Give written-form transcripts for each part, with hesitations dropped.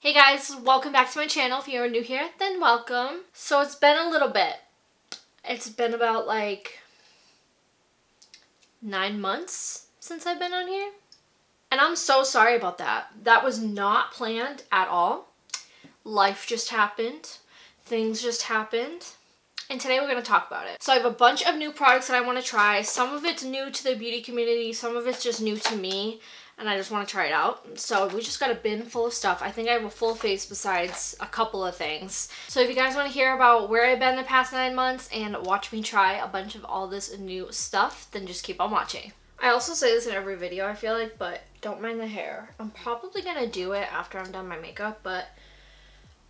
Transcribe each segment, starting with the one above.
Hey guys, welcome back to my channel. If you're new here, then welcome. So it's been a little bit. It's been about like 9 months since I've been on here. And I'm so sorry about that. That was not planned at all. Life just happened. Things just happened. And today we're going to talk about it. So I have a bunch of new products that I want to try. Some of it's new to the beauty community. Some of it's just new to me. And I just want to try it out. So we just got a bin full of stuff. I think I have a full face besides a couple of things. So if you guys want to hear about where I've been the past 9 months and watch me try a bunch of all this new stuff, then just keep on watching. I also say this in every video, I feel like, but don't mind the hair. I'm probably going to do it after I'm done my makeup, but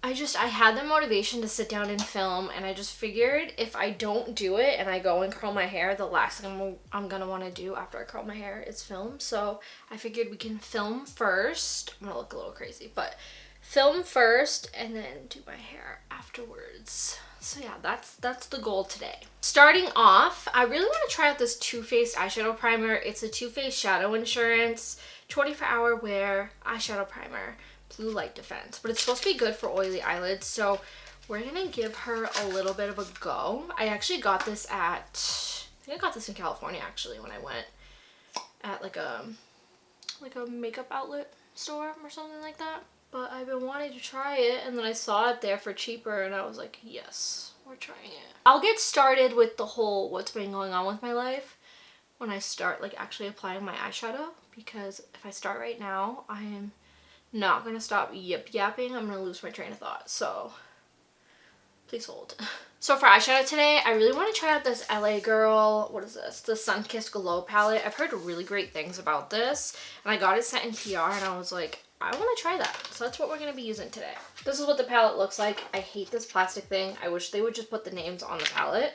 I had the motivation to sit down and film, and I just figured if I don't do it and I go and curl my hair, the last thing I'm gonna want to do after I curl my hair is film. So I figured we can film first. I'm gonna look a little crazy, but film first and then do my hair afterwards. So yeah, that's the goal today. Starting off, I really want to try out this Too Faced eyeshadow primer. It's a Too Faced Shadow Insurance 24-hour wear eyeshadow primer. Blue light defense, but it's supposed to be good for oily eyelids, so we're gonna give her a little bit of a go. I actually got this I think I got this in California actually when I went at like a makeup outlet store or something like that, but I've been wanting to try it, and then I saw it there for cheaper and I was like, yes, we're trying it. I'll get started with the whole what's been going on with my life when I start like actually applying my eyeshadow, because if I start right now, I am not gonna stop yapping. I'm gonna lose my train of thought, so please hold. So for eyeshadow today, I really want to try out this LA Girl, what is this? The Sunkissed Glow palette. I've heard really great things about this, and I got it sent in PR, and I was like, I want to try that. So that's what we're gonna be using today. This is what the palette looks like. I hate this plastic thing. I wish they would just put the names on the palette,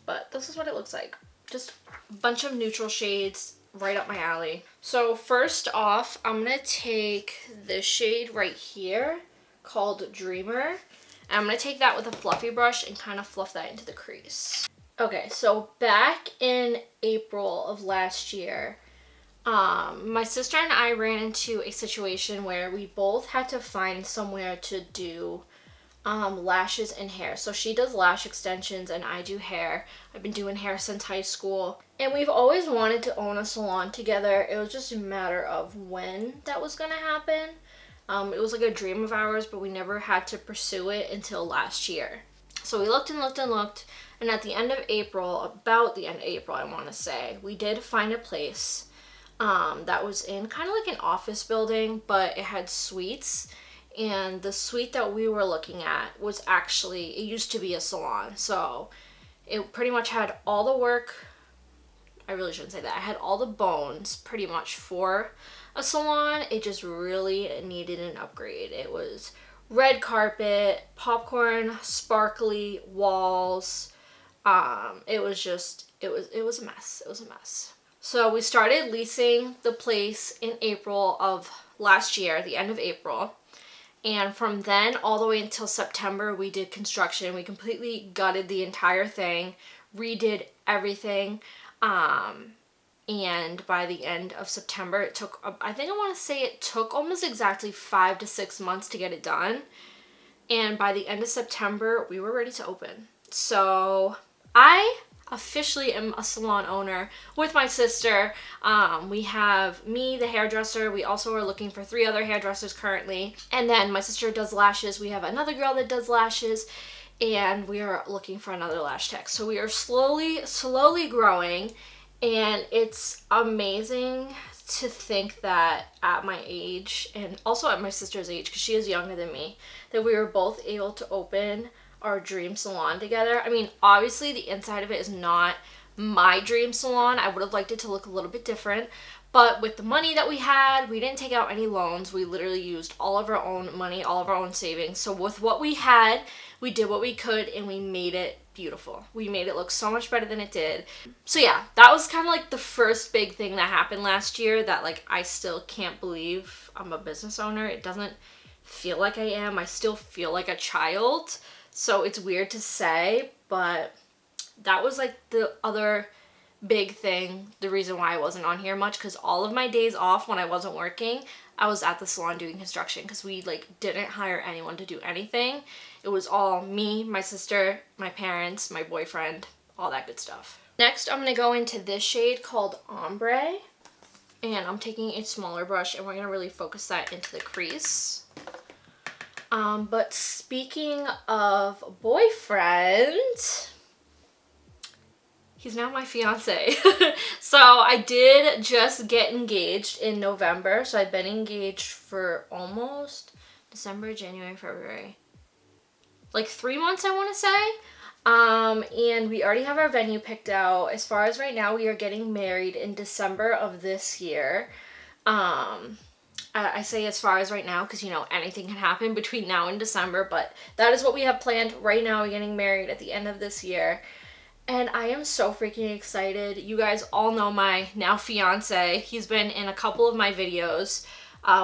but this is what it looks like. Just a bunch of neutral shades, right up my alley. So first off, I'm gonna take this shade right here called Dreamer, and I'm gonna take that with a fluffy brush and kind of fluff that into the crease. Okay, so back in April of last year, my sister and I ran into a situation where we both had to find somewhere to do lashes and hair. So she does lash extensions and I do hair. I've been doing hair since high school, and we've always wanted to own a salon together. It was just a matter of when that was gonna happen. It was like a dream of ours, but we never had to pursue it until last year. So we looked and looked and looked, and at the end of April, about the end of April I want to say, we did find a place that was in kind of like an office building, but it had suites. And the suite that we were looking at was actually, it used to be a salon. So it pretty much had all the work, I really shouldn't say that, I had all the bones pretty much for a salon. It just really needed an upgrade. It was red carpet, popcorn, sparkly walls. It was a mess. It was a mess. So we started leasing the place in April of last year, the end of April. And from then all the way until September, we did construction. We completely gutted the entire thing, redid everything. And by the end of September, it took, I think I want to say it took almost exactly 5 to 6 months to get it done. And by the end of September, we were ready to open. So I officially am a salon owner with my sister. We have me, the hairdresser. We also are looking for 3 other hairdressers currently. And then my sister does lashes. We have another girl that does lashes. And we are looking for another lash tech. So we are slowly growing. And it's amazing to think that at my age, and also at my sister's age, because she is younger than me, that we were both able to open our dream salon together. I mean, obviously the inside of it is not my dream salon. I would have liked it to look a little bit different, but with the money that we had, we didn't take out any loans. We literally used all of our own money, all of our own savings. So with what we had, we did what we could, and we made it beautiful. We made it look so much better than it did. So yeah, that was kind of like the first big thing that happened last year that like I still can't believe I'm a business owner. It doesn't feel like I am. I still feel like a child. So it's weird to say, but that was like the other big thing, the reason why I wasn't on here much, because all of my days off when I wasn't working, I was at the salon doing construction because we like didn't hire anyone to do anything. It was all me, my sister, my parents, my boyfriend, all that good stuff. Next, I'm going to go into this shade called Ombre. And I'm taking a smaller brush and we're going to really focus that into the crease. But speaking of boyfriend, he's now my fiance. So I did just get engaged in November. So I've been engaged for almost December, January, February. Like 3 months, I want to say. And we already have our venue picked out. As far as right now, we are getting married in December of this year. I say as far as right now because, you know, anything can happen between now and December, but that is what we have planned right now. We're getting married at the end of this year. And I am so freaking excited. You guys all know my now fiance. He's been in a couple of my videos.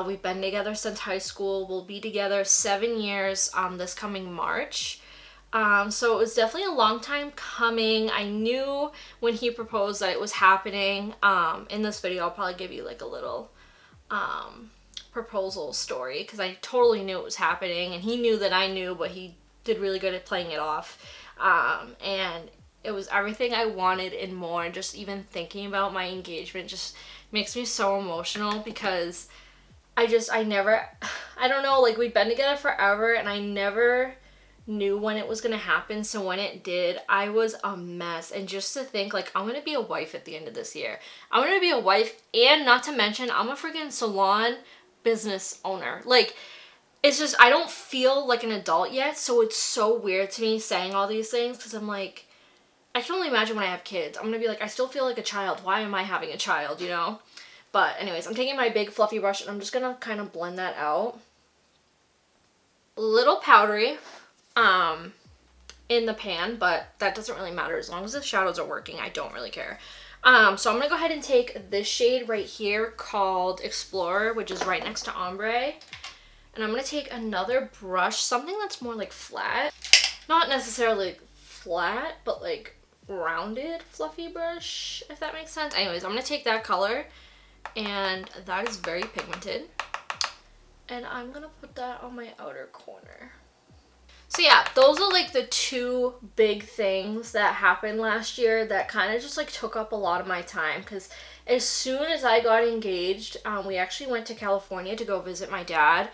We've been together since high school. We'll be together 7 years this coming March. So it was definitely a long time coming. I knew when he proposed that it was happening. In this video, I'll probably give you like a little proposal story because I totally knew it was happening and he knew that I knew, but he did really good at playing it off. And it was everything I wanted and more. And just even thinking about my engagement just makes me so emotional because I don't know, like we've been together forever and I never knew when it was gonna happen. So when it did, I was a mess. And just to think, like, I'm gonna be a wife at the end of this year. I'm gonna be a wife, and not to mention, I'm a freaking salon business owner. Like, it's just, I don't feel like an adult yet, so it's so weird to me saying all these things because I'm like, I can only imagine when I have kids. I'm gonna be like, I still feel like a child. Why am I having a child, you know? But anyways, I'm taking my big fluffy brush and I'm just gonna kind of blend that out. A little powdery in the pan, but that doesn't really matter as long as the shadows are working. I don't really care. So I'm gonna go ahead and take this shade right here called Explorer, which is right next to Ombre. And I'm gonna take another brush, something that's more like flat. Not necessarily flat, but like rounded fluffy brush, if that makes sense. Anyways, I'm gonna take that color, and that is very pigmented. And I'm gonna put that on my outer corner. So yeah, those are like the two big things that happened last year that kind of just like took up a lot of my time because as soon as I got engaged, we actually went to California to go visit my dad,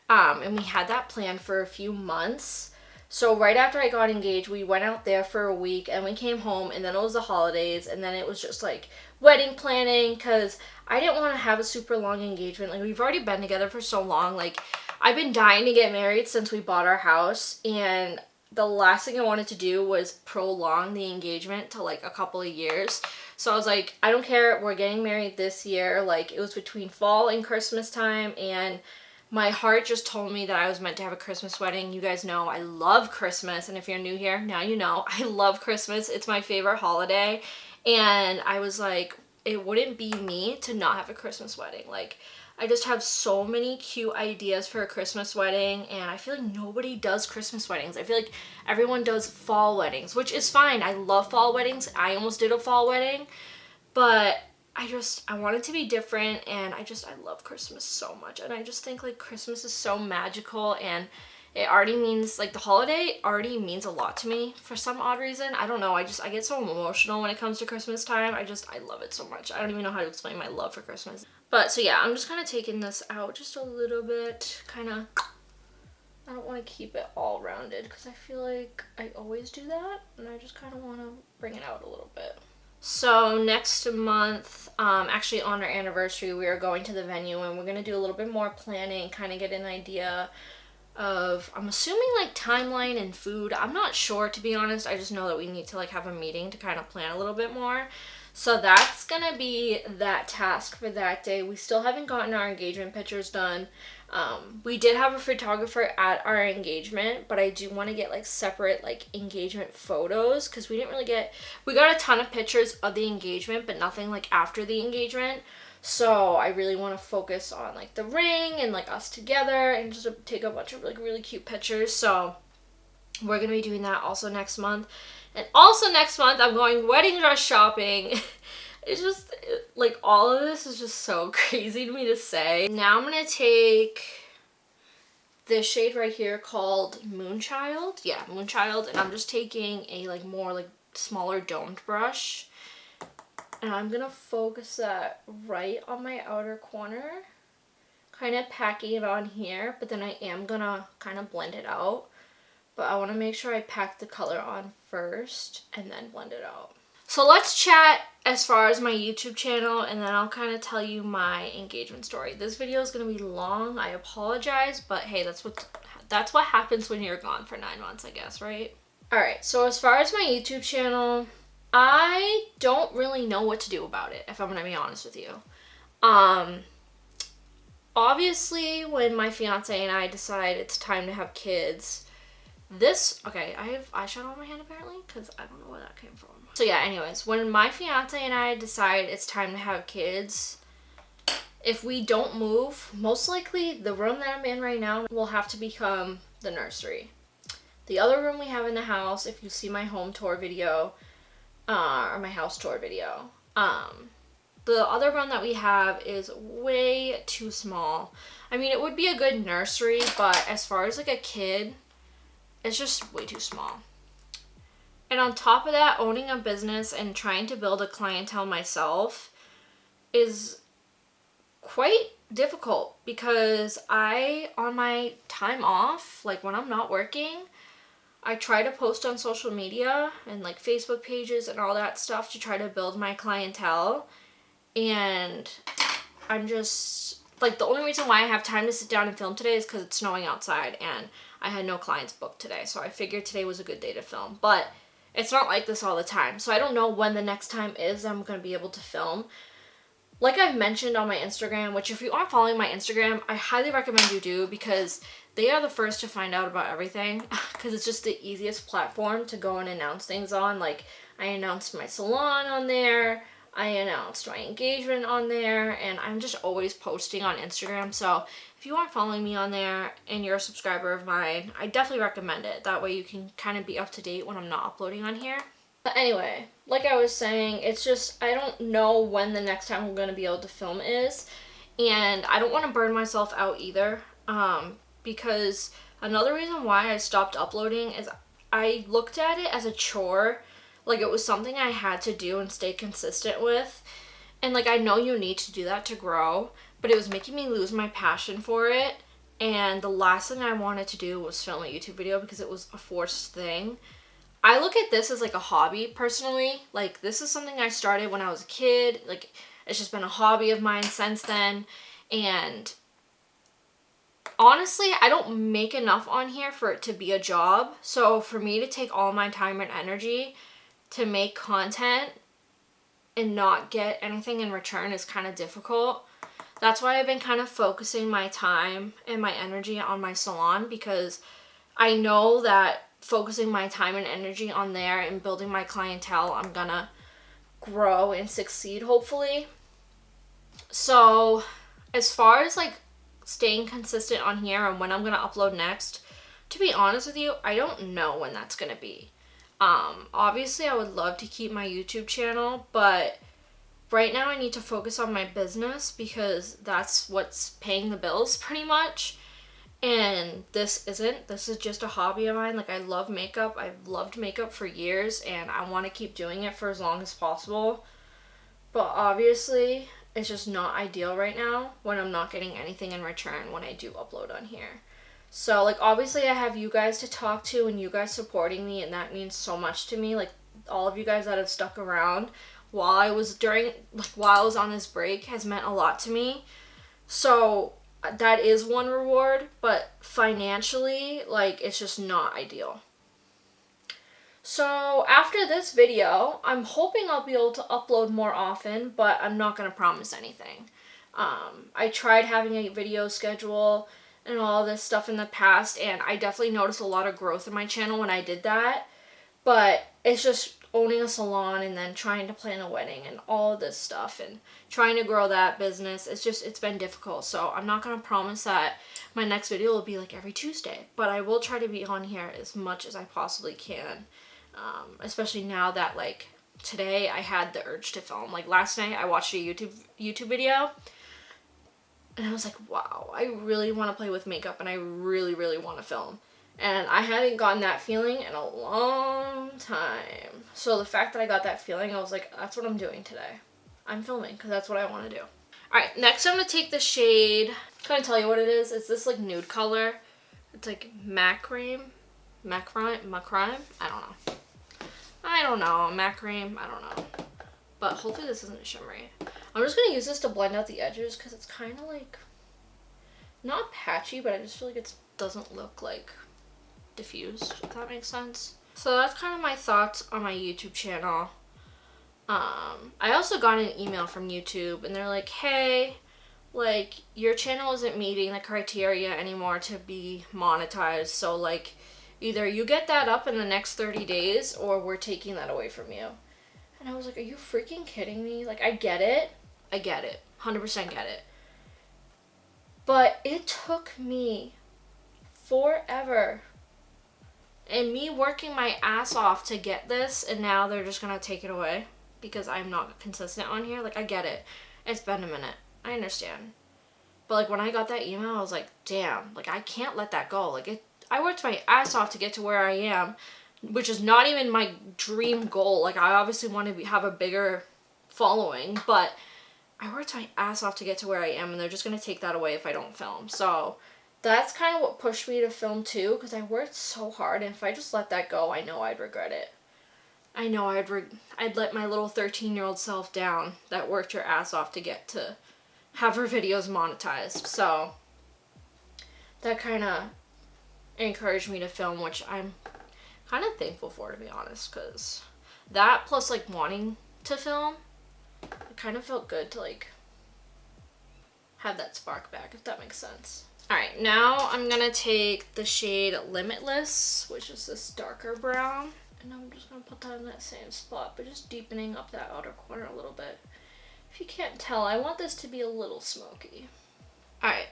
and we had that planned for a few months. So right after I got engaged, we went out there for a week and we came home, and then it was the holidays, and then it was just like wedding planning because I didn't want to have a super long engagement. Like, we've already been together for so long. Like, I've been dying to get married since we bought our house, and the last thing I wanted to do was prolong the engagement to like a couple of years. So I was like, I don't care, we're getting married this year. Like, it was between fall and Christmas time, and my heart just told me that I was meant to have a Christmas wedding. You guys know I love Christmas, and if you're new here, now you know I love Christmas. It's my favorite holiday, and I was like, it wouldn't be me to not have a Christmas wedding. Like, I just have so many cute ideas for a Christmas wedding, and I feel like nobody does Christmas weddings. I feel like everyone does fall weddings, which is fine. I love fall weddings. I almost did a fall wedding, but I want it to be different, and I love Christmas so much, and I just think like Christmas is so magical, and it already means, like, the holiday already means a lot to me for some odd reason. I don't know, I get so emotional when it comes to Christmas time. I love it so much. I don't even know how to explain my love for Christmas. But so yeah, I'm just kind of taking this out just a little bit, kind of. I don't want to keep it all rounded because I feel like I always do that, and I just kind of want to bring it out a little bit. So next month, actually on our anniversary, we are going to the venue, and we're going to do a little bit more planning, kind of get an idea of, I'm assuming, like, timeline and food. I'm not sure, to be honest. I just know that we need to like have a meeting to kind of plan a little bit more. So that's gonna be that task for that day. We still haven't gotten our engagement pictures done. We did have a photographer at our engagement, but I do want to get like separate like engagement photos because we got a ton of pictures of the engagement, but nothing like after the engagement. So I really want to focus on like the ring and like us together and just take a bunch of like really cute pictures. So we're going to be doing that also next month. And also next month I'm going wedding dress shopping. It's just, like, all of this is just so crazy to me to say. Now I'm gonna take this shade right here called Moonchild. Yeah, Moonchild. And I'm just taking a, like, more, like, smaller domed brush. And I'm gonna focus that right on my outer corner. Kind of packing it on here, but then I am gonna kind of blend it out. But I want to make sure I pack the color on first and then blend it out. So let's chat as far as my YouTube channel, and then I'll kind of tell you my engagement story. This video is going to be long. I apologize, but hey, that's what happens when you're gone for 9 months, I guess, right? All right, so as far as my YouTube channel, I don't really know what to do about it, if I'm going to be honest with you. Obviously, when my fiance and I decide it's time to have kids, okay, I have eyeshadow on my hand apparently, because I don't know where that came from. So yeah, anyways, when my fiance and I decide it's time to have kids, if we don't move, most likely the room that I'm in right now will have to become the nursery. The other room we have in the house, if you see my home tour video, or my house tour video, the other room that we have is way too small. I mean, it would be a good nursery, but as far as like a kid, it's just way too small. And on top of that, owning a business and trying to build a clientele myself is quite difficult, because on my time off, like when I'm not working, I try to post on social media and like Facebook pages and all that stuff to try to build my clientele. And I'm just, like, the only reason why I have time to sit down and film today is because it's snowing outside and I had no clients booked today. So I figured today was a good day to film. But it's not like this all the time. So I don't know when the next time is I'm going to be able to film. Like I've mentioned on my Instagram, which if you aren't following my Instagram, I highly recommend you do, because they are the first to find out about everything, because it's just the easiest platform to go and announce things on. Like, I announced my salon on there, I announced my engagement on there, and I'm just always posting on Instagram. So if you aren't following me on there and you're a subscriber of mine, I definitely recommend it. That way you can kind of be up to date when I'm not uploading on here. But anyway, like I was saying, it's just, I don't know when the next time we're going to be able to film is. And I don't want to burn myself out either. Because another reason why I stopped uploading is I looked at it as a chore. Like, it was something I had to do and stay consistent with. And like, I know you need to do that to grow, but it was making me lose my passion for it. And the last thing I wanted to do was film a YouTube video, because it was a forced thing. I look at this as like a hobby personally. Like, this is something I started when I was a kid. Like, it's just been a hobby of mine since then. And honestly, I don't make enough on here for it to be a job. So for me to take all my time and energy to make content and not get anything in return is kind of difficult. That's why I've been kind of focusing my time and my energy on my salon, because I know that focusing my time and energy on there and building my clientele, I'm gonna grow and succeed, hopefully. So as far as like staying consistent on here and when I'm gonna upload next, to be honest with you, I don't know when that's gonna be. Obviously I would love to keep my YouTube channel, but right now I need to focus on my business, because that's what's paying the bills pretty much. And this isn't. This is just a hobby of mine. Like, I love makeup. I've loved makeup for years, and I want to keep doing it for as long as possible. But obviously, it's just not ideal right now when I'm not getting anything in return when I do upload on here. So, like, obviously I have you guys to talk to and you guys supporting me, and that means so much to me. Like, all of you guys that have stuck around while I was on this break has meant a lot to me. So that is one reward, but financially, like, it's just not ideal. So after this video, I'm hoping I'll be able to upload more often, but I'm not going to promise anything. I tried having a video schedule and all this stuff in the past, and I definitely noticed a lot of growth in my channel when I did that. But it's just owning a salon and then trying to plan a wedding and all of this stuff and trying to grow that business. It's been difficult. So I'm not going to promise that my next video will be like every Tuesday, but I will try to be on here as much as I possibly can. Especially now that like today I had the urge to film. Like last night I watched a YouTube video and I was like, wow, I really want to play with makeup and I really, really want to film. And I hadn't gotten that feeling in a long time. So the fact that I got that feeling, I was like, that's what I'm doing today. I'm filming because that's what I want to do. Alright, next I'm going to take the shade. Can I tell you what it is? It's this like nude color. It's like macrame. Macrame? I don't know. Macrame? I don't know. But hopefully this isn't shimmery. I'm just going to use this to blend out the edges because it's kind of like, not patchy, but I just feel like it doesn't look like diffused, if that makes sense. So that's kind of my thoughts on my YouTube channel. I also got an email from YouTube and they're like, hey, like your channel isn't meeting the criteria anymore to be monetized, so like either you get that up in the next 30 days or we're taking that away from you. And I was like, are you freaking kidding me? Like, I get it, 100% get it, but it took me forever and me working my ass off to get this, and now they're just gonna take it away because I'm not consistent on here. Like, I get it, it's been a minute, I understand, but like when I got that email I was like, damn, like I can't let that go. Like I worked my ass off to get to where I am, which is not even my dream goal. Like I obviously want to have a bigger following, but I worked my ass off to get to where I am and they're just gonna take that away if I don't film. So that's kind of what pushed me to film too, because I worked so hard, and if I just let that go, I know I'd regret it. I know I'd let my little 13-year-old self down that worked her ass off to get to have her videos monetized. So that kind of encouraged me to film, which I'm kind of thankful for, to be honest, because that plus like wanting to film, it kind of felt good to like have that spark back, if that makes sense. Alright, now I'm going to take the shade Limitless, which is this darker brown, and I'm just going to put that in that same spot, but just deepening up that outer corner a little bit. If you can't tell, I want this to be a little smoky. Alright,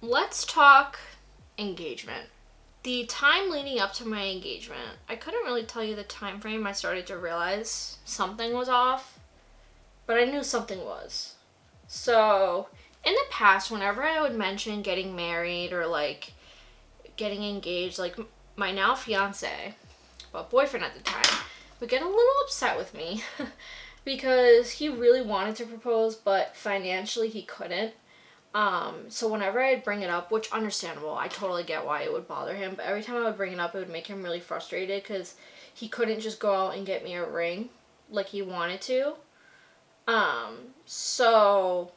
let's talk engagement. The time leading up to my engagement, I couldn't really tell you the time frame I started to realize something was off, but I knew something was. So in the past, whenever I would mention getting married or like getting engaged, like my now fiance, but boyfriend at the time, would get a little upset with me because he really wanted to propose, but financially he couldn't. So whenever I'd bring it up, which understandable, I totally get why it would bother him, but every time I would bring it up, it would make him really frustrated because he couldn't just go out and get me a ring like he wanted to. So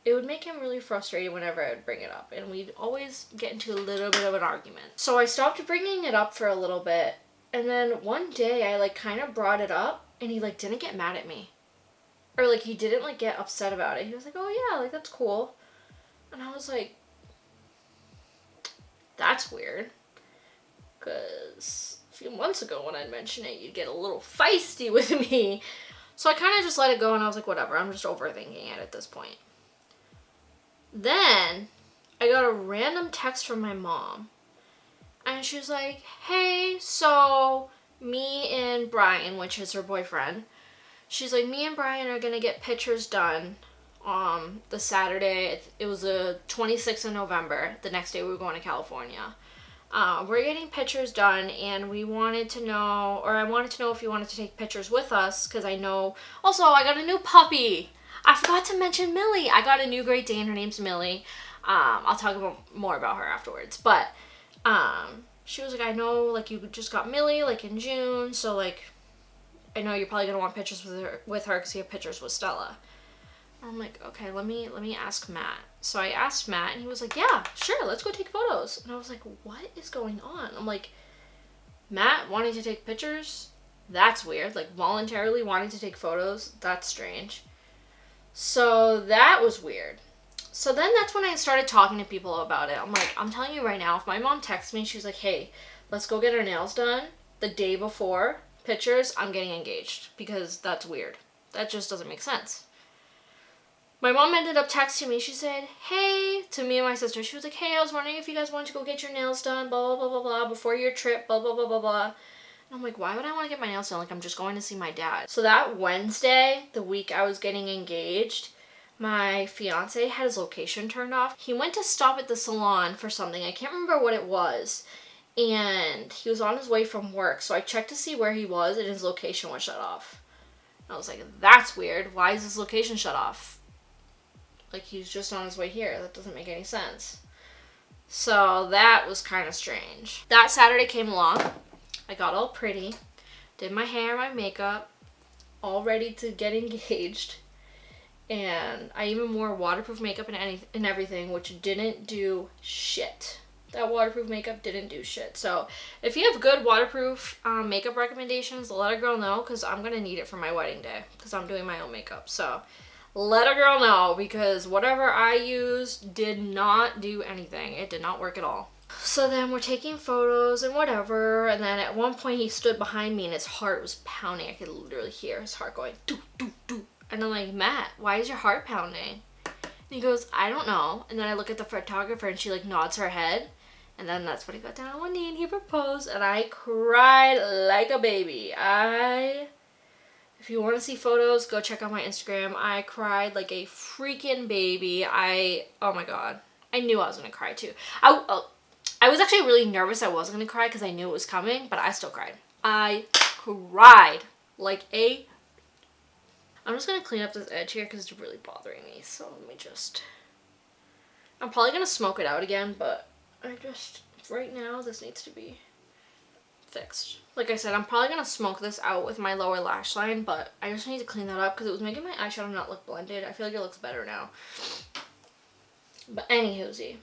it would make him really frustrated whenever I would bring it up, and we'd always get into a little bit of an argument. So I stopped bringing it up for a little bit, and then one day I like kind of brought it up, and he like didn't get mad at me. Or like he didn't like get upset about it. He was like, oh yeah, like that's cool. And I was like, that's weird. Because a few months ago when I mentioned it, you'd get a little feisty with me. So I kind of just let it go, and I was like, whatever, I'm just overthinking it at this point. Then I got a random text from my mom, and she was like, hey, so me and Brian, which is her boyfriend, she's like, me and Brian are gonna get pictures done the Saturday. It was the 26th of November. The next day we were going to California. We're getting pictures done, and we wanted to know, or I wanted to know if you wanted to take pictures with us, because I know, also I got a new puppy. I forgot to mention Millie. I got a new Great Dane. Her name's Millie. I'll talk more about her afterwards. But she was like, I know like you just got Millie like in June, so like I know you're probably gonna want pictures with her because you have pictures with Stella. And I'm like, okay, let me ask Matt. So I asked Matt, and he was like, yeah, sure, let's go take photos. And I was like, what is going on? I'm like, Matt wanting to take pictures? That's weird. Like voluntarily wanting to take photos? That's strange. So that was weird. So then that's when I started talking to people about it. I'm like, I'm telling you right now, if my mom texts me, she's like, hey, let's go get our nails done the day before pictures, I'm getting engaged, because that's weird. That just doesn't make sense. My mom ended up texting me. She said, hey, to me and my sister. She was like, hey, I was wondering if you guys wanted to go get your nails done, blah, blah, blah, blah, blah, before your trip, blah, blah, blah, blah, blah. I'm like, why would I want to get my nails done? Like, I'm just going to see my dad. So that Wednesday, the week I was getting engaged, my fiance had his location turned off. He went to stop at the salon for something. I can't remember what it was. And he was on his way from work. So I checked to see where he was and his location was shut off. I was like, that's weird. Why is his location shut off? Like, he's just on his way here. That doesn't make any sense. So that was kind of strange. That Saturday came along. I got all pretty, did my hair, my makeup, all ready to get engaged. And I even wore waterproof makeup and everything, which didn't do shit. That waterproof makeup didn't do shit. So if you have good waterproof makeup recommendations, let a girl know, because I'm going to need it for my wedding day, because I'm doing my own makeup. So let a girl know, because whatever I used did not do anything. It did not work at all. So then we're taking photos and whatever, and then at one point he stood behind me and his heart was pounding. I could literally hear his heart going doo doo doo. And I'm like, Matt, why is your heart pounding? And he goes, I don't know. And then I look at the photographer and she like nods her head. And then that's when he got down on one knee and he proposed, and I cried like a baby. If you want to see photos, go check out my Instagram. I cried like a freaking baby. Oh my God. I knew I was going to cry too. I was actually really nervous I wasn't going to cry because I knew it was coming, but I still cried. I cried like a... I'm just going to clean up this edge here because it's really bothering me. So let me just... I'm probably going to smoke it out again, but right now, this needs to be fixed. Like I said, I'm probably going to smoke this out with my lower lash line, but I just need to clean that up because it was making my eyeshadow not look blended. I feel like it looks better now. But anywhoosie.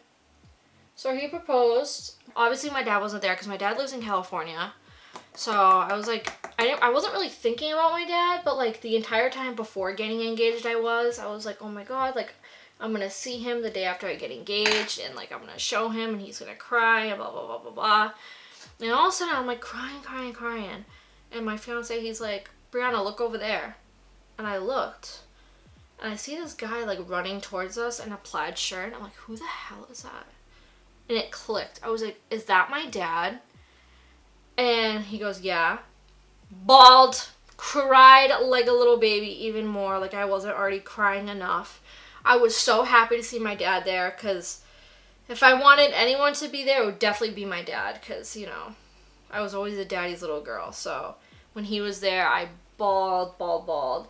So he proposed. Obviously, my dad wasn't there because my dad lives in California. So I was like, I wasn't really thinking about my dad, but like the entire time before getting engaged, I was like, oh my God, like I'm going to see him the day after I get engaged, and like I'm going to show him and he's going to cry and blah, blah, blah, blah, blah. And all of a sudden I'm like crying. And my fiance, he's like, Bryanna, look over there. And I looked and I see this guy like running towards us in a plaid shirt. I'm like, who the hell is that? And it clicked. I was like, is that my dad? And he goes, yeah. Bawled, cried like a little baby even more. Like I wasn't already crying enough. I was so happy to see my dad there, because if I wanted anyone to be there, it would definitely be my dad, because, you know, I was always a daddy's little girl. So when he was there, I bawled.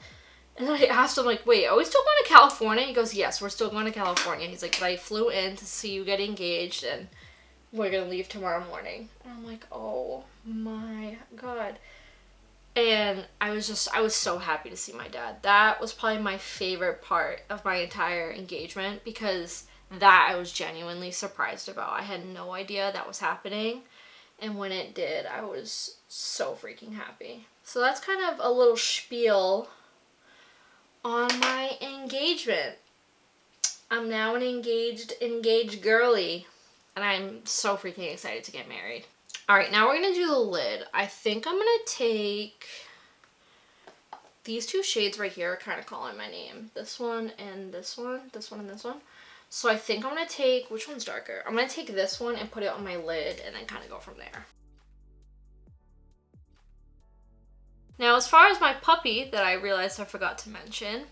And then I asked him, like, wait, are we still going to California? He goes, yes, we're still going to California. He's like, but I flew in to see you get engaged, and we're going to leave tomorrow morning. And I'm like, oh my God. And I was so happy to see my dad. That was probably my favorite part of my entire engagement, because that I was genuinely surprised about. I had no idea that was happening. And when it did, I was so freaking happy. So that's kind of a little spiel on my engagement. I'm now an engaged girly, and I'm so freaking excited to get married. Alright, now we're going to do the lid. I think I'm going to take these two shades right here, are kind of calling my name. This one and this one. This one and this one. So I think I'm going to take, which one's darker? I'm going to take this one and put it on my lid and then kind of go from there. Now, as far as my puppy that I realized I forgot to mention,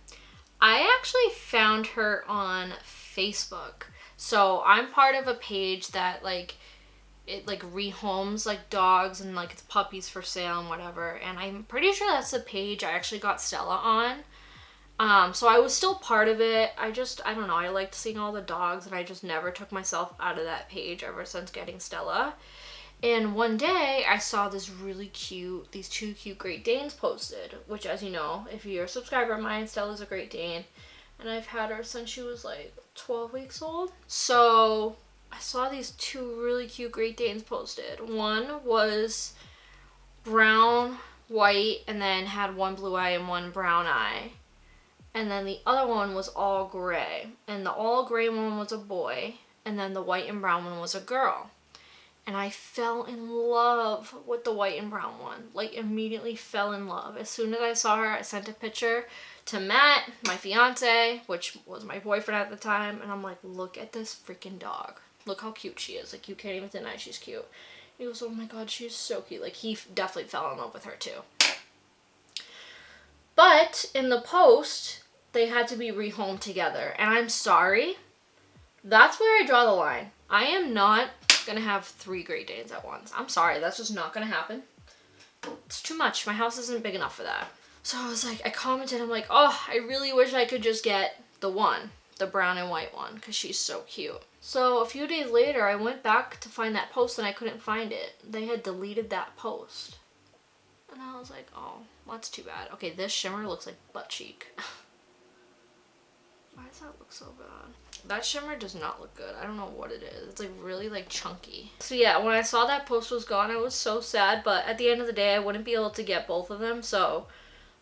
I actually found her on Facebook. So I'm part of a page that it rehomes like dogs and like it's puppies for sale and whatever. And I'm pretty sure that's the page I actually got Stella on. So I was still part of it. I don't know, I liked seeing all the dogs, and I just never took myself out of that page ever since getting Stella. And one day I saw these two cute Great Danes posted, which, as you know, if you're a subscriber of mine, Stella's a Great Dane. And I've had her since she was like 12 weeks old. So I saw these two really cute Great Danes posted. One was brown, white, and then had one blue eye and one brown eye. And then the other one was all gray. And the all gray one was a boy. And then the white and brown one was a girl. And I fell in love with the white and brown one. Like, immediately fell in love. As soon as I saw her, I sent a picture to Matt, my fiance, which was my boyfriend at the time. And I'm like, look at this freaking dog. Look how cute she is. Like, you can't even deny she's cute. He goes, oh my god, she's so cute. Like, he definitely fell in love with her too. But in the post, they had to be rehomed together. And I'm sorry. That's where I draw the line. I am not gonna have 3 Great Danes at once. I'm sorry. That's just not gonna happen. It's too much. My house isn't big enough for that. So I was like, I commented, I'm like, oh, I really wish I could just get the one. The brown and white one. Because she's so cute. So a few days later, I went back to find that post and I couldn't find it. They had deleted that post. And I was like, oh, that's too bad. Okay, this shimmer looks like butt cheek. Why does that look so bad? That shimmer does not look good. I don't know what it is. It's like really like chunky. So yeah, when I saw that post was gone, I was so sad. But at the end of the day, I wouldn't be able to get both of them. So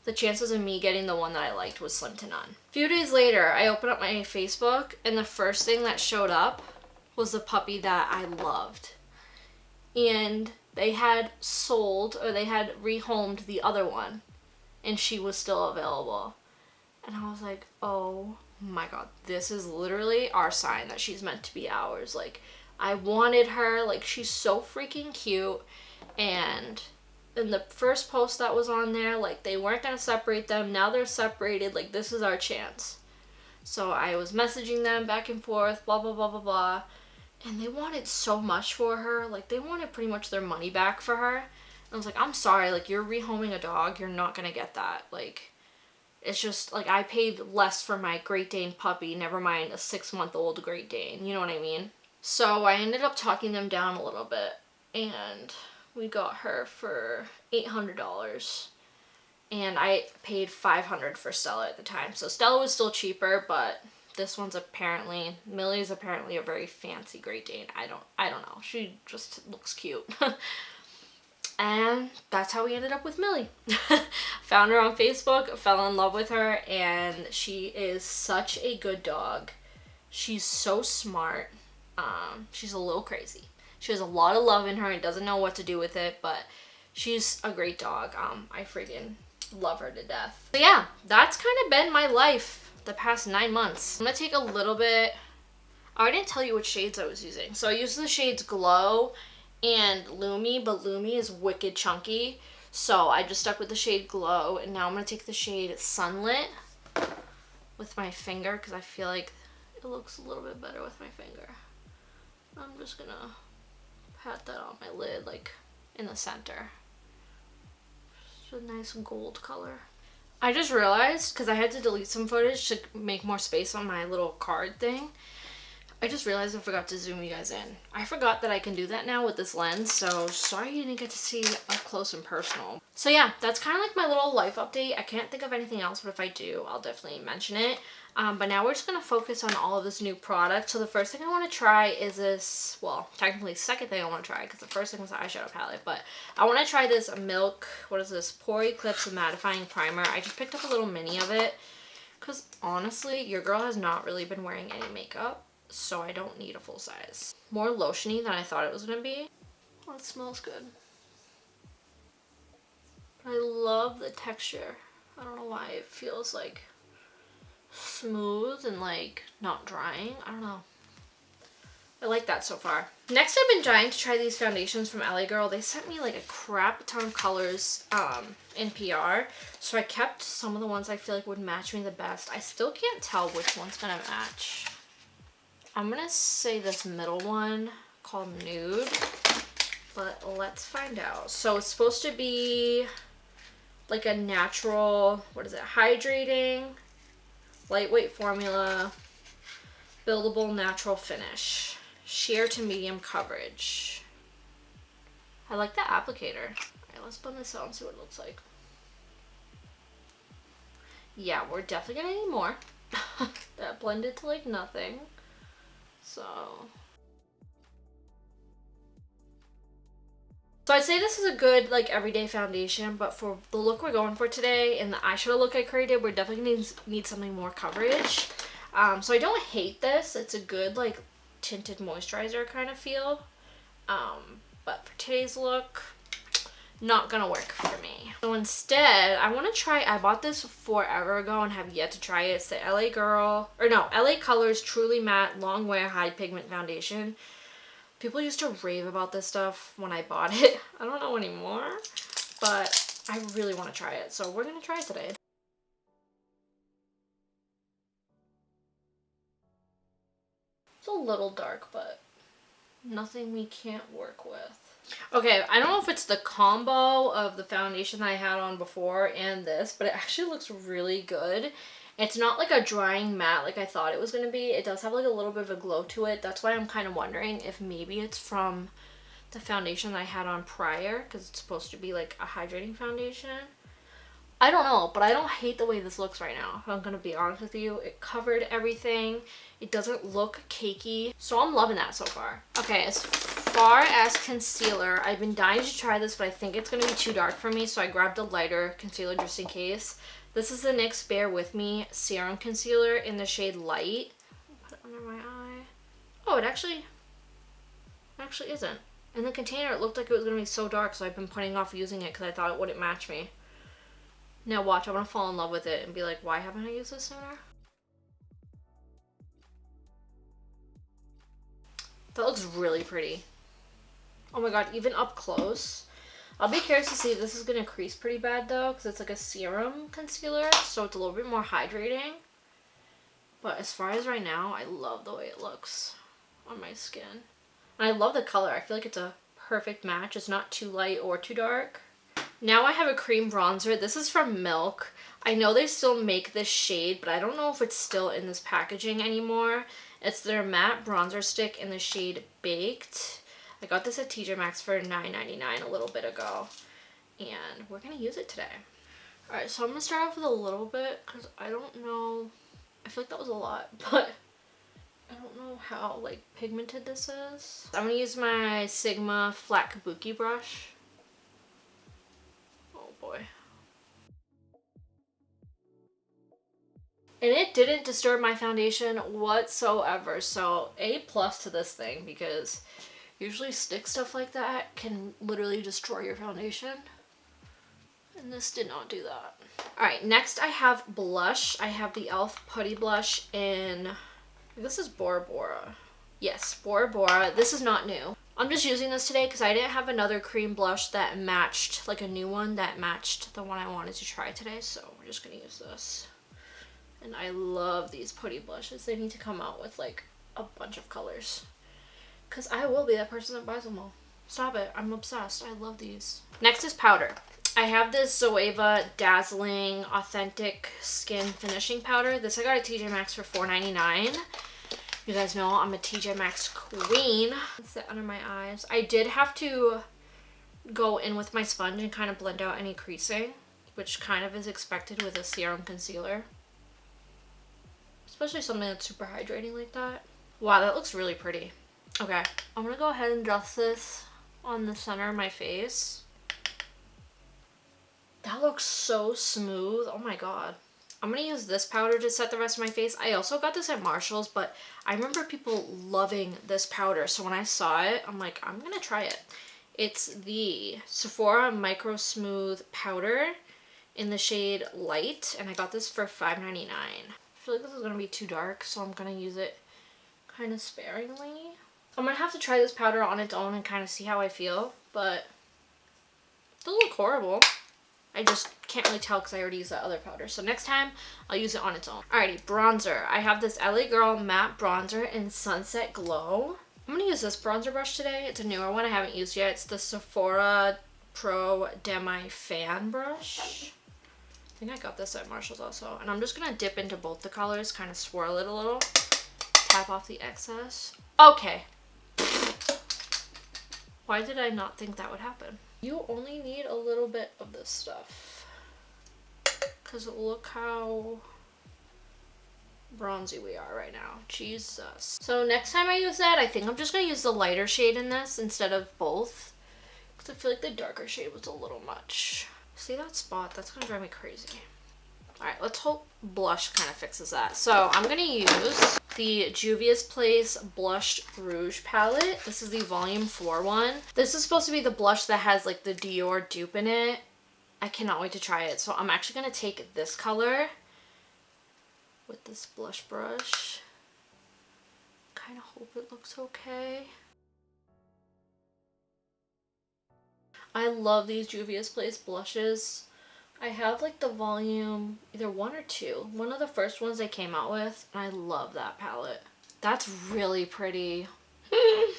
the chances of me getting the one that I liked was slim to none. A few days later, I opened up my Facebook and the first thing that showed up was the puppy that I loved. And they had sold, or they had rehomed the other one, and she was still available. And I was like, oh my god, this is literally our sign that she's meant to be ours. Like, I wanted her. Like, she's so freaking cute. And in the first post that was on there, like, they weren't gonna separate them. Now they're separated. Like, this is our chance. So I was messaging them back and forth, blah, blah, blah, blah, blah. And they wanted so much for her. Like, they wanted pretty much their money back for her. And I was like, I'm sorry. Like, you're rehoming a dog. You're not going to get that. Like, it's just, like, I paid less for my Great Dane puppy. Never mind a 6-month-old Great Dane. You know what I mean? So I ended up talking them down a little bit. And we got her for $800. And I paid $500 for Stella at the time. So Stella was still cheaper, but this one's apparently, Millie's apparently a very fancy Great Dane. I don't know. She just looks cute. And that's how we ended up with Millie. Found her on Facebook, fell in love with her, and she is such a good dog. She's so smart. She's a little crazy. She has a lot of love in her and doesn't know what to do with it, but she's a great dog. I freaking love her to death. So yeah, that's kind of been my life the past 9 months. I'm gonna take a little bit. Oh, I didn't tell you which shades I was using. So I used the shades Glow and Lumi, but Lumi is wicked chunky. So I just stuck with the shade Glow, and now I'm gonna take the shade Sunlit with my finger because I feel like it looks a little bit better with my finger. I'm just gonna pat that on my lid, like in the center. It's a nice gold color. I just realized, because I had to delete some footage to make more space on my little card thing, I just realized I forgot to zoom you guys in. I forgot that I can do that now with this lens, so sorry you didn't get to see up close and personal. So yeah, that's kind of like my little life update. I can't think of anything else, but if I do, I'll definitely mention it. But now we're just going to focus on all of this new product. So the first thing I want to try is this, well, technically second thing I want to try, because the first thing was the eyeshadow palette, but I want to try this Milk, what is this, Pore Eclipse Mattifying Primer. I just picked up a little mini of it, because honestly, your girl has not really been wearing any makeup, so I don't need a full size. More lotiony than I thought it was going to be. Oh, it smells good. But I love the texture. I don't know why it feels like smooth and like not drying. I don't know. I like that so far. Next, I've been trying to try these foundations from LA Girl. They sent me like a crap ton of colors in PR. So I kept some of the ones I feel like would match me the best. I still can't tell which one's gonna match. I'm gonna say this middle one called Nude, but let's find out. So it's supposed to be like a natural, what is it, hydrating, lightweight formula, buildable natural finish, sheer to medium coverage. I like the applicator. Alright, let's blend this out and see what it looks like. Yeah, we're definitely gonna need more. That blended to like nothing. So I'd say this is a good like everyday foundation, but for the look we're going for today and the eyeshadow look I created, we're definitely gonna need something more coverage. So I don't hate this. It's a good like tinted moisturizer kind of feel. But for today's look, not gonna work for me. So instead, I want to try, I bought this forever ago and have yet to try it. It's the LA Colors Truly Matte Long Wear High Pigment Foundation. People used to rave about this stuff when I bought it. I don't know anymore, but I really want to try it. So we're going to try it today. It's a little dark, but nothing we can't work with. Okay, I don't know if it's the combo of the foundation that I had on before and this, but it actually looks really good. It's not like a drying matte like I thought it was going to be. It does have like a little bit of a glow to it. That's why I'm kind of wondering if maybe it's from the foundation that I had on prior, because it's supposed to be like a hydrating foundation. I don't know, but I don't hate the way this looks right now. If I'm going to be honest with you. It covered everything. It doesn't look cakey. So I'm loving that so far. Okay, as far as concealer, I've been dying to try this, but I think it's going to be too dark for me. So I grabbed a lighter concealer just in case. This is the NYX Bare With Me Serum Concealer in the shade Light. Put it under my eye. Oh, it actually isn't. In the container, it looked like it was going to be so dark, so I've been putting off using it because I thought it wouldn't match me. Now watch, I'm going to fall in love with it and be like, why haven't I used this sooner? That looks really pretty. Oh my god, even up close. I'll be curious to see if this is going to crease pretty bad though, because it's like a serum concealer, so it's a little bit more hydrating. But as far as right now, I love the way it looks on my skin. And I love the color. I feel like it's a perfect match. It's not too light or too dark. Now I have a cream bronzer. This is from Milk. I know they still make this shade, but I don't know if it's still in this packaging anymore. It's their matte bronzer stick in the shade Baked. I got this at TJ Maxx for $9.99 a little bit ago, and we're going to use it today. Alright, so I'm going to start off with a little bit, because I don't know, I feel like that was a lot, but I don't know how, like, pigmented this is. I'm going to use my Sigma flat kabuki brush. Oh boy. And it didn't disturb my foundation whatsoever, so A+ to this thing, because usually stick stuff like that can literally destroy your foundation. And this did not do that. Alright, next I have blush. I have the e.l.f. Putty Blush in, this is Bora Bora. Yes, Bora Bora. This is not new. I'm just using this today because I didn't have another cream blush that matched, like a new one that matched the one I wanted to try today, so we're just going to use this. And I love these putty blushes. They need to come out with like a bunch of colors, because I will be that person that buys them all. Stop it. I'm obsessed. I love these. Next is powder. I have this Zoeva Dazzling Authentic Skin Finishing Powder. This I got at TJ Maxx for $4.99. You guys know I'm a TJ Maxx queen. Sit under my eyes. I did have to go in with my sponge and kind of blend out any creasing, which kind of is expected with a serum concealer. Especially something that's super hydrating like that. Wow, that looks really pretty. Okay, I'm gonna go ahead and dust this on the center of my face. That looks so smooth. Oh my god. I'm gonna use this powder to set the rest of my face. I also got this at Marshall's, but I remember people loving this powder. So when I saw it, I'm like, I'm gonna try it. It's the Sephora Micro Smooth Powder in the shade Light, and I got this for $5.99. I feel like this is going to be too dark, so I'm going to use it kind of sparingly. I'm going to have to try this powder on its own and kind of see how I feel, but it doesn't look horrible. I just can't really tell because I already used that other powder. So next time, I'll use it on its own. Alrighty, bronzer. I have this LA Girl Matte Bronzer in Sunset Glow. I'm going to use this bronzer brush today. It's a newer one I haven't used yet. It's the Sephora Pro Demi Fan Brush. I think I got this at Marshall's also. And I'm just going to dip into both the colors, kind of swirl it a little. Tap off the excess. Okay. Why did I not think that would happen? You only need a little bit of this stuff. Because look how bronzy we are right now. Jesus. So next time I use that, I think I'm just going to use the lighter shade in this instead of both. Because I feel like the darker shade was a little much. See that spot? That's going to drive me crazy. Alright, let's hope blush kind of fixes that. So I'm going to use the Juvia's Place Blush Rouge palette. This is the Volume 4 one. This is supposed to be the blush that has like the Dior dupe in it. I cannot wait to try it. So I'm actually going to take this color with this blush brush. Kind of hope it looks okay. I love these Juvia's Place blushes. I have like the volume either 1 or 2. One of the first ones they came out with, and I love that palette. That's really pretty. I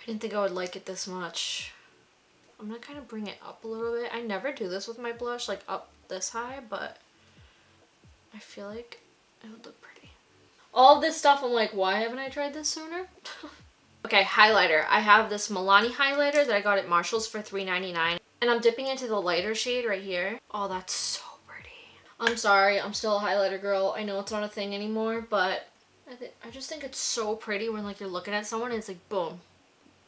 didn't think I would like it this much. I'm gonna kind of bring it up a little bit. I never do this with my blush, like up this high, but I feel like it would look pretty. All this stuff, I'm like, why haven't I tried this sooner? Okay, highlighter. I have this Milani highlighter that I got at Marshall's for $3.99. And I'm dipping into the lighter shade right here. Oh, that's so pretty. I'm sorry, I'm still a highlighter girl. I know it's not a thing anymore, but I just think it's so pretty when like you're looking at someone and it's like, boom,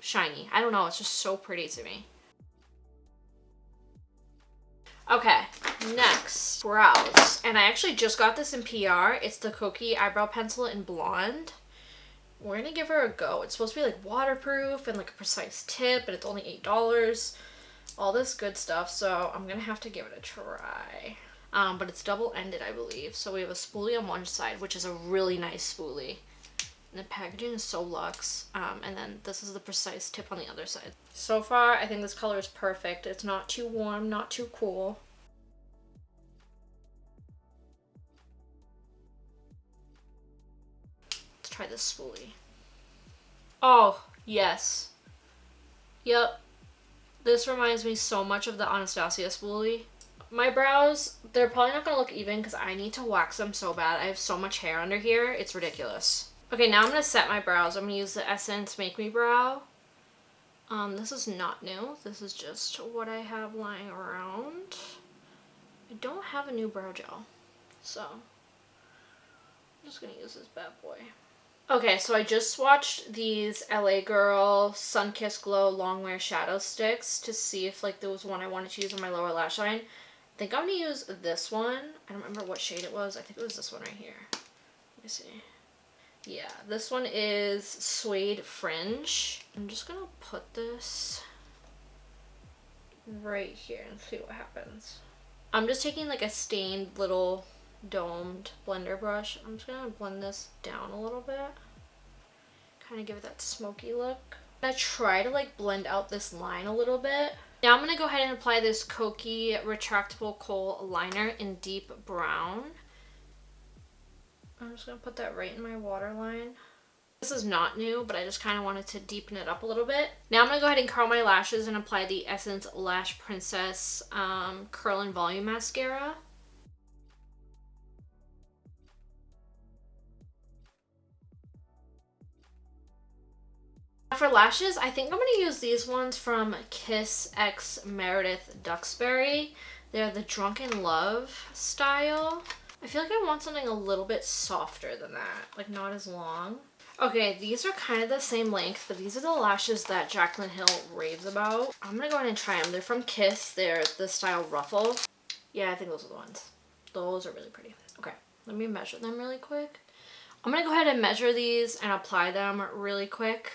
shiny. I don't know, it's just so pretty to me. Okay, next, brows. And I actually just got this in PR. It's the Kokie Eyebrow Pencil in Blonde. We're gonna give her a go. It's supposed to be like waterproof and like a precise tip, and it's only $8. All this good stuff, so I'm gonna have to give it a try. But it's double-ended, I believe. So we have a spoolie on one side, which is a really nice spoolie. And the packaging is so luxe. And then this is the precise tip on the other side. So far, I think this color is perfect. It's not too warm, not too cool. Let's try this spoolie. Oh, yes. Yep. This reminds me so much of the Anastasia spoolie. My brows, they're probably not going to look even because I need to wax them so bad. I have so much hair under here. It's ridiculous. Okay, now I'm going to set my brows. I'm going to use the Essence Make Me Brow. This is not new. This is just what I have lying around. I don't have a new brow gel, so I'm just going to use this bad boy. Okay, so I just swatched these LA Girl Sunkissed Glow Longwear Shadow Sticks to see if like there was one I wanted to use on my lower lash line. I think I'm going to use this one. I don't remember what shade it was. I think it was this one right here. Let me see. Yeah, this one is Suede Fringe. I'm just going to put this right here and see what happens. I'm just taking like a stained little domed blender brush. I'm just gonna blend this down a little bit, kind of give it that smoky look. I'm gonna try to like blend out this line a little bit. Now I'm gonna go ahead and apply this Kokie retractable kohl liner in deep brown. I'm just gonna put that right in my waterline. This is not new, but I just kind of wanted to deepen it up a little bit. Now I'm gonna go ahead and curl my lashes and apply the Essence Lash Princess Curl and Volume Mascara. For lashes, I think I'm going to use these ones from Kiss X Meredith Duxbury. They're the Drunken Love style. I feel like I want something a little bit softer than that, like not as long. Okay, these are kind of the same length, but these are the lashes that Jaclyn Hill raves about. I'm going to go ahead and try them. They're from Kiss. They're the style Ruffle. Yeah, I think those are the ones. Those are really pretty. Okay, let me measure them really quick. I'm going to go ahead and measure these and apply them really quick.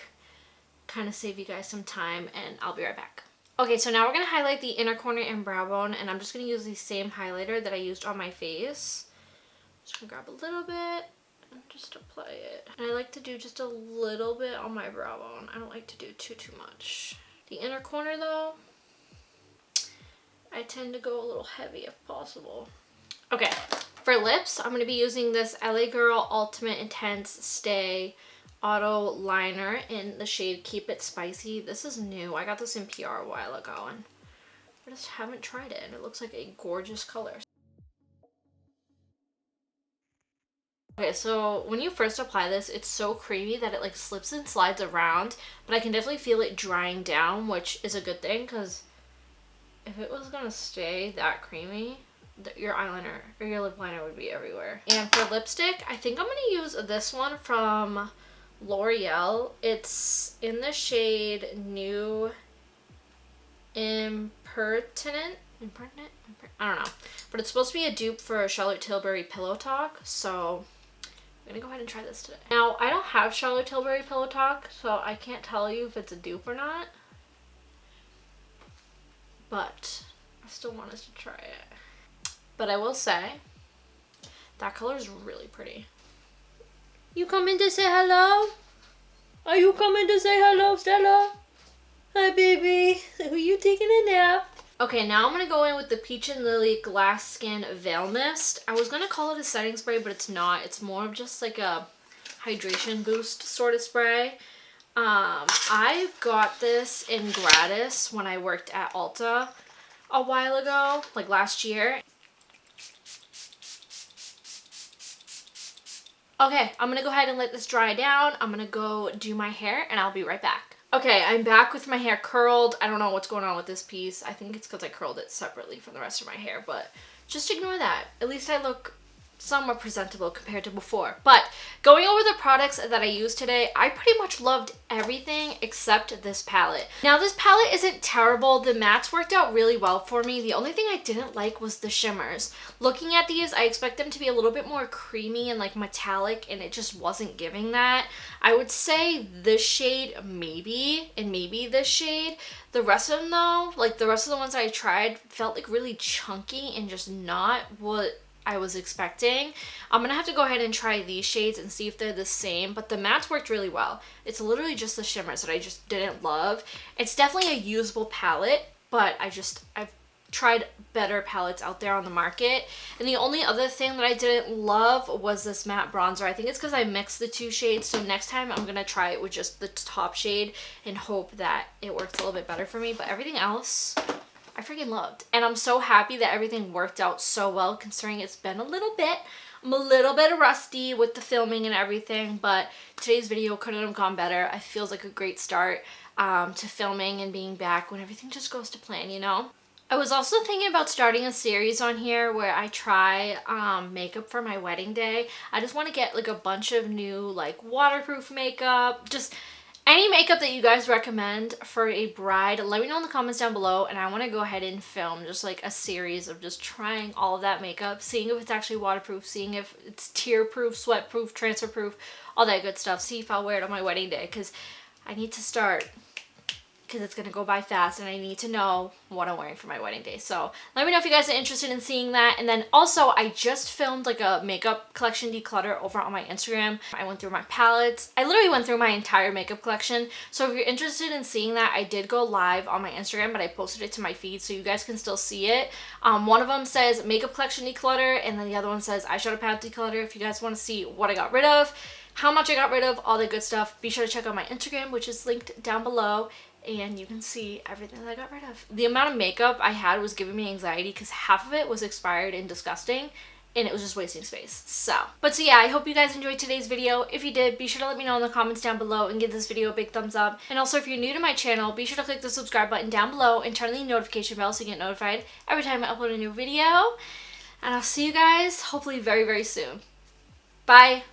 Kind of save you guys some time, and I'll be right back. Okay, so now we're going to highlight the inner corner and brow bone, and I'm just going to use the same highlighter that I used on my face. Just going to grab a little bit and just apply it. And I like to do just a little bit on my brow bone. I don't like to do too much. The inner corner though, I tend to go a little heavy if possible. Okay, for lips, I'm going to be using this LA Girl Ultimate Intense Stay Auto Liner in the shade Keep It Spicy. This is new. I got this in PR a while ago and I just haven't tried it, and it looks like a gorgeous color. Okay, so when you first apply this, it's so creamy that it like slips and slides around, but I can definitely feel it drying down, which is a good thing, because if it was gonna stay that creamy, your eyeliner or your lip liner would be everywhere. And for lipstick, I think I'm gonna use this one from L'Oreal. It's in the shade New Impertinent. I don't know, but it's supposed to be a dupe for Charlotte Tilbury Pillow Talk, so I'm gonna go ahead and try this today. Now, I don't have Charlotte Tilbury Pillow Talk, so I can't tell you if it's a dupe or not, but I still want us to try it. But I will say that color is really pretty. You coming to say hello? Are you coming to say hello, Stella? Hi, baby. Are you taking a nap? Okay, now I'm going to go in with the Peach and Lily Glass Skin Veil Mist. I was going to call it a setting spray, but it's not. It's more of just like a hydration boost sort of spray. I got this in gratis when I worked at Ulta a while ago, like last year. Okay, I'm gonna go ahead and let this dry down. I'm gonna go do my hair and I'll be right back. Okay, I'm back with my hair curled. I don't know what's going on with this piece. I think it's because I curled it separately from the rest of my hair, but just ignore that. At least I look somewhat presentable compared to before. But going over the products that I used today, I pretty much loved everything except this palette. Now this palette isn't terrible. The mattes worked out really well for me. The only thing I didn't like was the shimmers. Looking at these, I expect them to be a little bit more creamy and like metallic, and it just wasn't giving that. I would say this shade maybe, and maybe this shade. The rest of them though, like the rest of the ones I tried, felt like really chunky and just not what I was expecting. I'm gonna have to go ahead and try these shades and see if they're the same, but the mattes worked really well. It's literally just the shimmers that I just didn't love. It's definitely a usable palette, but I've tried better palettes out there on the market. And the only other thing that I didn't love was this matte bronzer. I think it's because I mixed the two shades, so next time I'm gonna try it with just the top shade and hope that it works a little bit better for me, but everything else I freaking loved. And I'm so happy that everything worked out so well considering it's been a little bit. I'm a little bit rusty with the filming and everything, but today's video couldn't have gone better. It feels like a great start to filming and being back when everything just goes to plan, you know? I was also thinking about starting a series on here where I try makeup for my wedding day. I just want to get like a bunch of new like waterproof makeup, just any makeup that you guys recommend for a bride. Let me know in the comments down below, and I want to go ahead and film just like a series of just trying all of that makeup, seeing if it's actually waterproof, seeing if it's tear proof, sweat proof, transfer proof, all that good stuff. See if I'll wear it on my wedding day, because I need to start, because it's going to go by fast and I need to know what I'm wearing for my wedding day. So let me know if you guys are interested in seeing that. And then also I just filmed like a makeup collection declutter over on my Instagram. I went through my palettes. I literally went through my entire makeup collection. So if you're interested in seeing that, I did go live on my Instagram, but I posted it to my feed so you guys can still see it. One of them says makeup collection declutter, and then the other one says eyeshadow palette declutter. If you guys want to see what I got rid of, how much I got rid of, all the good stuff, be sure to check out my Instagram, which is linked down below, and you can see everything that I got rid of. The amount of makeup I had was giving me anxiety because half of it was expired and disgusting, and it was just wasting space. So yeah, I hope you guys enjoyed today's video. If you did, be sure to let me know in the comments down below and give this video a big thumbs up. And also, if you're new to my channel, be sure to click the subscribe button down below and turn on the notification bell so you get notified every time I upload a new video. And I'll see you guys hopefully very, very soon. Bye!